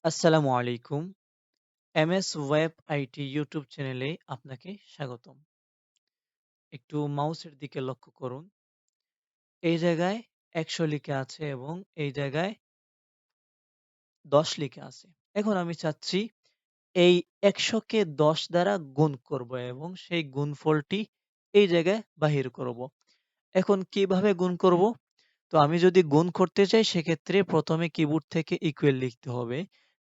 আসসালামু আলাইকুম। MS web IT YouTube চ্যানেলে আপনাকে স্বাগতম। একটু মাউসের দিকে লক্ষ্য করুন। এই জায়গায় ১০০ লিখা আছে এবং এই জায়গায় ১০ লিখা আছে। এখন আমি চাচ্ছি এই ১০০ কে ১০ দ্বারা গুণ করব এবং সেই গুণফলটি এই জায়গায় বাহির করব। এখন কিভাবে গুণ করব? তো আমি যদি গুণ করতে চাই সেক্ষেত্রে ১ম এ কিবোর্ড থেকে ইকুয়াল লিখতে হবে।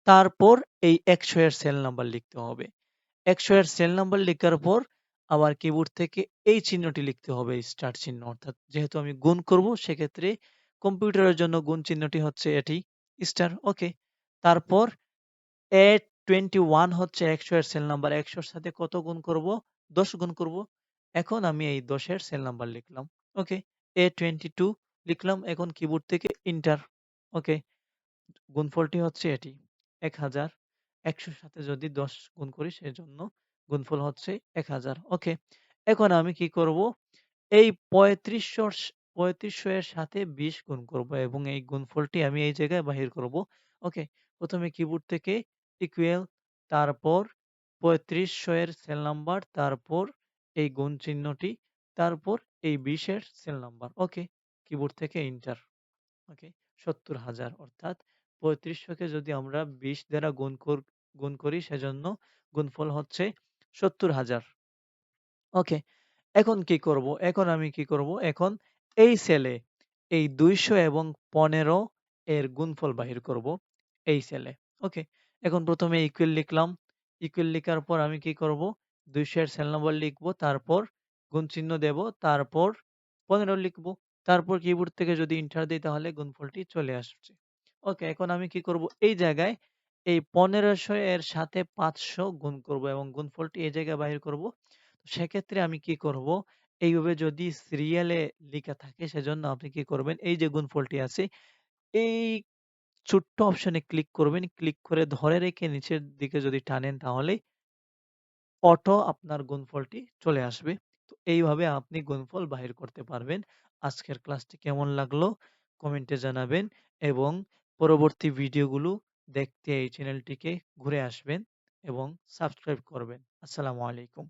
তারপর এই ১০০ এর সেল নাম্বার লিখতে হবে। ১০০ এর সেল নাম্বার লেখার পর আবার কিবোর্ড থেকে এই চিহ্নটি লিখতে হবে স্টার চিহ্ন। অর্থাৎ যেহেতু আমি গুণ করব সেক্ষেত্রে কম্পিউটারের জন্য গুণ চিহ্নটি হচ্ছে এটি স্টার ওকে। তারপর A21 হচ্ছে ১০০ এর সেল নাম্বার। ১০০ এর সাথে কত গুণ করব? ১০ গুণ করব। এখন আমি এই ১০ এর সেল নাম্বার লিখলাম। ওকে। A22 লিখলাম। এখন কিবোর্ড থেকে এন্টার। ওকে। গুণফলটি হচ্ছে এটি ১০০০। ১০০ র সাথে যদি ১০ গুণ করি সেজন্য গুণফল হচ্ছে ১০০০ ওকে। এখন আমি কি করব? এই ৩৫০০ এর সাথে ২০ গুণ করব এবং এই গুণফলটি আমি এই জায়গায় বাহির করব। ওকে। ১ম এ কিবোর্ড থেকে ইকুয়াল তারপর ৩৫০০ এর সেল নাম্বার তারপর এই গুণ চিহ্নটি তারপর এই ২০ এর সেল নাম্বার। ওকে। কিবোর্ড থেকে এন্টার। ওকে ৭০,০০০ অর্থাৎ ৩৫০০ কে যদি আমরা ২০ দ্বারা গুণ করি সেজন্য গুণফল হচ্ছে ৭০,০০০ ওকে। এখন কি করব? এখন আমি কি করব? এখন এই সেলে এই ২০০ এবং ১৫ এর গুণফল বাহির করব এই সেলে। ওকে। এখন ১ম এ ইকুয়াল লিখলাম। ইকুয়াল লিখার পর আমি কি করব? ২০০ এর সেল নাম্বার লিখব, তারপর গুণ চিহ্ন দেব, তারপর ১৫ লিখব। তারপর কিবোর্ড থেকে যদি এন্টার দেই তাহলে গুণফলটি চলে আসছে। ওকে, এখন আমি কি করব? এই জায়গায় এই ১৫০০ এর সাথে ৫০০ গুণ করব এবং গুণফলটি এই জায়গায় বাহির করব। সেক্ষেত্রে আমি কি করব? এইভাবে যদি সিরিয়ালে লিখা থাকে সেজন্য আপনি কি করবেন? এই যে গুণফলটি আছে, এই ছোট্ট অপশনে ক্লিক করবেন। ক্লিক করে ধরে রেখে নিচের দিকে যদি টানেন তাহলেই অটো আপনার গুণফলটি চলে আসবে। তো এইভাবে আপনি গুণফল বাহির করতে পারবেন। আজকের ক্লাসটি কেমন লাগলো কমেন্টে জানাবেন এবং পরবর্তী ভিডিওগুলো দেখতে এই চ্যানেলটিকে ঘুরে আসবেন এবং সাবস্ক্রাইব করবেন। আসসালামু আলাইকুম।